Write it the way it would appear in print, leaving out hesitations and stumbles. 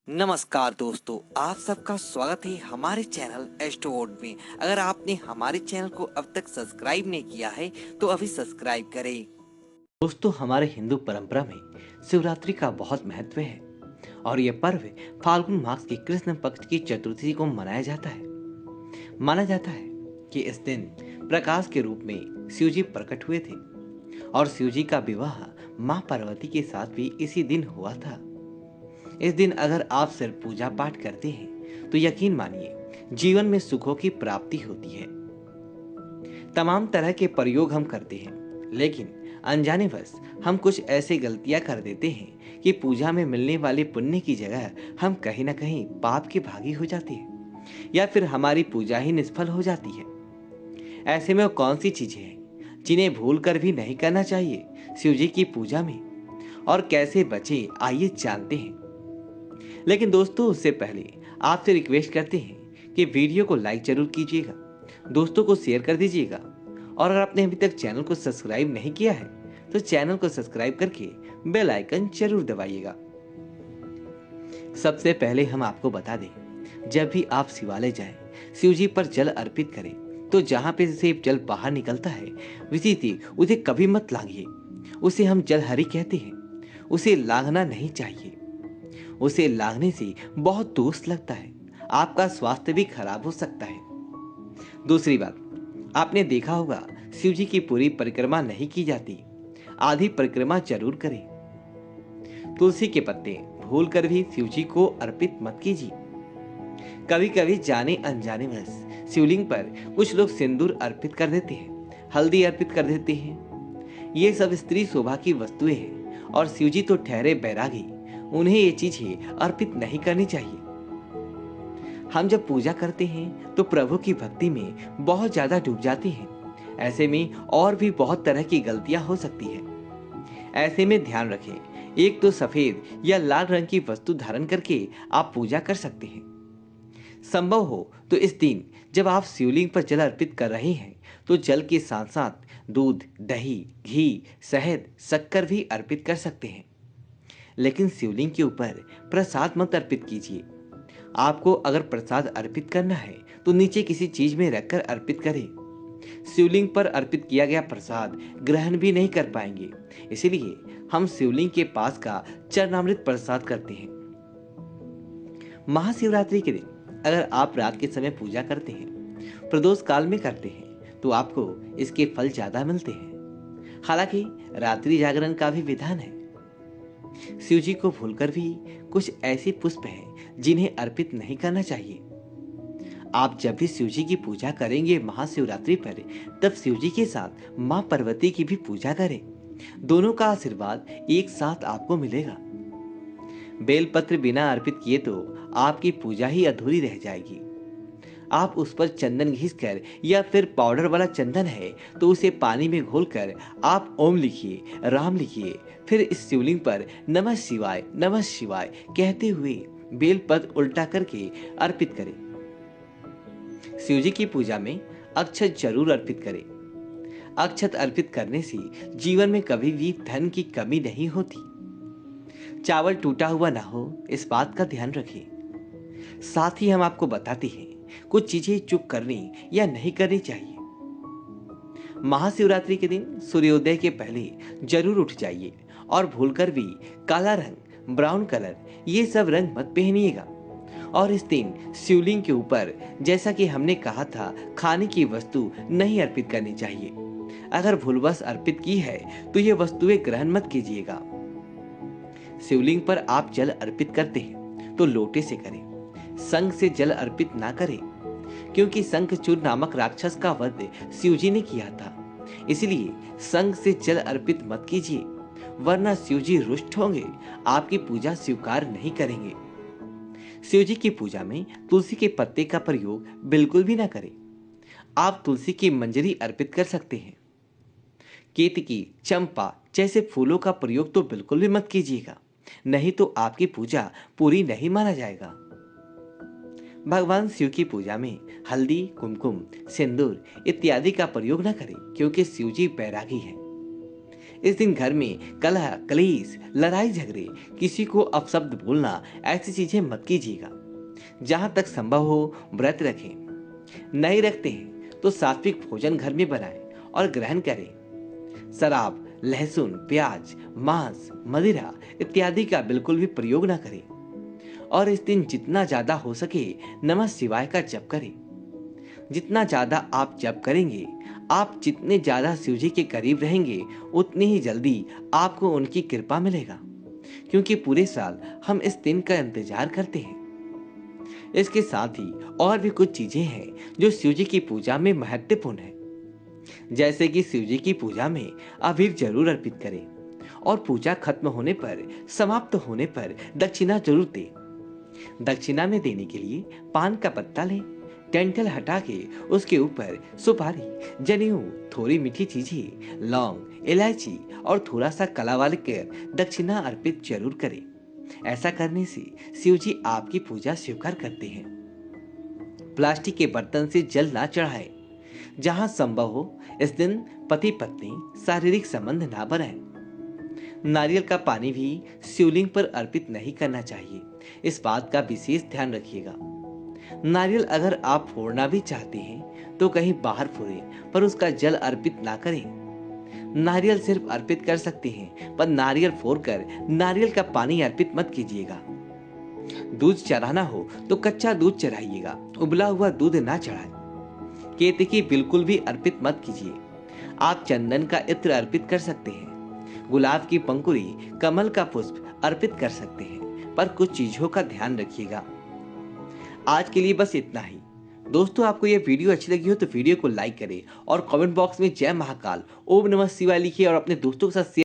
नमस्कार दोस्तों, आप सबका स्वागत है हमारे चैनल एस्ट्रोवर्ड में। अगर आपने हमारे चैनल को अब तक सब्सक्राइब नहीं किया है तो अभी सब्सक्राइब करें। दोस्तों, हमारे हिंदू परंपरा में शिवरात्रि का बहुत महत्व है और यह पर्व फाल्गुन मास की कृष्ण पक्ष की चतुर्थी को मनाया जाता है। माना जाता है कि इस दिन प्रकाश के रूप में शिव जी प्रकट हुए थे और शिव जी का विवाह मां पार्वती के साथ भी इसी दिन हुआ था। इस दिन अगर आप सिर्फ पूजा पाठ करते हैं तो यकीन मानिए जीवन में सुखों की प्राप्ति होती है। तमाम तरह के प्रयोग हम करते हैं, लेकिन अनजानेवश हम कुछ ऐसे गलतियां कर देते हैं कि पूजा में मिलने वाले पुण्य की जगह हम कहीं ना कहीं पाप के भागी हो जाते हैं या फिर हमारी पूजा ही निष्फल हो जाती है। ऐसे में वो कौन सी चीजें हैं जिन्हें भूल कर भी नहीं करना चाहिए शिव जी की पूजा में, और कैसे बचे आइए जानते हैं। लेकिन दोस्तों, उससे पहले आपसे रिक्वेस्ट करते हैं कि वीडियो को लाइक जरूर कीजिएगा, दोस्तों को शेयर कर दीजिएगा, और अगर आपने अभी तक चैनल को सब्सक्राइब नहीं किया है तो चैनल को सब्सक्राइब करके बेल आइकन जरूर दबाइएगा। सबसे पहले हम आपको बता दें, जब भी आप शिवालय जाएं, शिव जी पर जल अर्पित करें तो जहां पे से जल बाहर निकलता है विधि उसे कभी मत लांघिए। उसे हम जलहरी कहते हैं। उसे लांघना नहीं चाहिए। उसे लांघने से बहुत दोष लगता है, आपका स्वास्थ्य भी खराब हो सकता है। दूसरी बात, आपने देखा होगा शिव जी की पूरी परिक्रमा नहीं की जाती, आधी परिक्रमा जरूर करें। तुलसी के पत्ते भूल कर भी शिव जी को अर्पित मत कीजिए। कभी कभी जाने अनजाने वश शिवलिंग पर कुछ लोग सिंदूर अर्पित कर देते हैं, हल्दी अर्पित कर देते हैं। ये सब स्त्री शोभा की वस्तुएं हैं और शिव जी तो ठहरे बैरागी, उन्हें ये चीजें अर्पित नहीं करनी चाहिए। हम जब पूजा करते हैं तो प्रभु की भक्ति में बहुत ज्यादा डूब जाते हैं। ऐसे में और भी बहुत तरह की गलतियां हो सकती है। ऐसे में ध्यान रखें, एक तो सफेद या लाल रंग की वस्तु धारण करके आप पूजा कर सकते हैं। संभव हो तो इस दिन जब आप शिवलिंग पर जल अर्पित कर रहे हैं तो जल के साथ साथ दूध, दही, घी, शहद, शक्कर भी अर्पित कर सकते हैं। लेकिन शिवलिंग के ऊपर प्रसाद मत अर्पित कीजिए। आपको अगर प्रसाद अर्पित करना है तो नीचे किसी चीज में रखकर अर्पित करें। शिवलिंग पर अर्पित किया गया प्रसाद ग्रहण भी नहीं कर पाएंगे, इसलिए हम शिवलिंग के पास का चरणामृत प्रसाद करते हैं। महाशिवरात्रि के दिन अगर आप रात के समय पूजा करते हैं, प्रदोष काल में करते हैं, तो आपको इसके फल ज्यादा मिलते हैं। हालांकि रात्रि जागरण का भी विधान है। शिव जी को भूलकर भी कुछ ऐसे पुष्प हैं जिन्हें अर्पित नहीं करना चाहिए। आप जब भी शिव जी की पूजा करेंगे महाशिवरात्रि पर, तब शिव जी के साथ मां पार्वती की भी पूजा करें। दोनों का आशीर्वाद एक साथ आपको मिलेगा। बेलपत्र बिना अर्पित किए तो आपकी पूजा ही अधूरी रह जाएगी। आप उस पर चंदन घिसकर या फिर पाउडर वाला चंदन है तो उसे पानी में घोलकर आप ओम लिखिए, राम लिखिए, फिर इस शिवलिंग पर नमः शिवाय कहते हुए बेलपत्र उल्टा करके अर्पित करें। शिव जी की पूजा में अक्षत जरूर अर्पित करें। अक्षत अर्पित करने से जीवन में कभी भी धन की कमी नहीं होती। चावल टूटा हुआ ना हो, इस बात का ध्यान रखें। साथ ही हम आपको बताते हैं कुछ चीजें चुप करनी या नहीं करनी चाहिए। महाशिवरात्रि के दिन सूर्योदय के पहले जरूर उठ जाइए और भूलकर भी काला रंग, ब्राउन कलर, ये सब रंग मत पहनिएगा। और इस दिन शिवलिंग के ऊपर, जैसा कि हमने कहा था, खाने की वस्तु नहीं अर्पित करनी चाहिए। अगर भूलवश अर्पित की है तो ये वस्तुएं ग्रहण मत कीजिएगा। शिवलिंग पर आप जल अर्पित करते हैं तो लोटे से करें, शंख से जल अर्पित ना करें, क्योंकि शंखचूड़ नामक राक्षस का वध शिव जी ने किया था। इसलिए शंख से जल अर्पित मत कीजिए, वरना शिव जी रुष्ट होंगे, आपकी पूजा स्वीकार नहीं करेंगे। शिव जी की पूजा में तुलसी के पत्ते का प्रयोग बिल्कुल भी ना करें। आप तुलसी की मंजरी अर्पित कर सकते हैं। केतकी, चंपा जैसे फूलों का प्रयोग तो बिल्कुल भी मत कीजिएगा, नहीं तो आपकी पूजा पूरी नहीं माना जाएगा। भगवान शिव की पूजा में हल्दी, कुमकुम, सिंदूर इत्यादि का प्रयोग न करें, क्योंकि शिव जी बैरागी हैं। इस दिन घर में कलह, कलेश, लड़ाई झगड़े, किसी को अपशब्द बोलना, ऐसी चीजें मत कीजिएगा। जहां तक संभव हो व्रत रखें। नहीं रखते हैं तो सात्विक भोजन घर में बनाएं और ग्रहण करें। शराब, लहसुन, प्याज, मांस, मदिरा इत्यादि का बिल्कुल भी प्रयोग न करें। और इस दिन जितना ज्यादा हो सके नमः शिवाय का जप करें। जितना ज्यादा आप जप करेंगे, आप जितने ज्यादा शिव जी के करीब रहेंगे, उतनी ही जल्दी आपको उनकी कृपा मिलेगा। क्योंकि पूरे साल हम इस दिन का इंतजार करते हैं। इसके साथ ही और भी कुछ चीजें हैं जो शिव जी की पूजा में महत्वपूर्ण है। जैसे कि शिव जी की पूजा में अबीर जरूर अर्पित करें और पूजा खत्म होने पर, समाप्त होने पर दक्षिणा जरूर दें। दक्षिणा में देने के लिए पान का पत्ता लें, टेंटल हटा के उसके ऊपर सुपारी, जनेऊ, थोड़ी मीठी चीजें, लौंग, इलायची और थोड़ा सा कला कर दक्षिणा अर्पित जरूर करें। ऐसा करने से शिव जी आपकी पूजा स्वीकार करते हैं। प्लास्टिक के बर्तन से जल ना चढ़ाएं। जहां संभव हो इस दिन पति पत्नी शारीरिक संबंध ना बनाएं। नारियल का पानी भी शिवलिंग पर अर्पित नहीं करना चाहिए। इस बात का विशेष ध्यान रखिएगा। नारियल अगर आप फोड़ना भी चाहते हैं तो कहीं बाहर फोड़ें, पर उसका जल अर्पित ना करें। नारियल सिर्फ अर्पित कर सकते हैं, पर नारियल फोड़कर नारियल का पानी अर्पित मत कीजिएगा। दूध चढ़ाना हो तो कच्चा दूध चढ़ाइएगा, उबला हुआ दूध ना चढ़ाएं। केतकी बिल्कुल भी अर्पित मत कीजिए। आप चंदन का इत्र अर्पित कर सकते हैं, गुलाब की पंखुड़ी, कमल का पुष्प अर्पित कर सकते हैं, पर कुछ चीजों का ध्यान रखिएगा। आज के लिए बस इतना ही। दोस्तों, आपको यह वीडियो अच्छी लगी हो तो वीडियो को लाइक करें और कमेंट बॉक्स में जय महाकाल, ओम नमः शिवाय लिखिए और अपने दोस्तों के साथ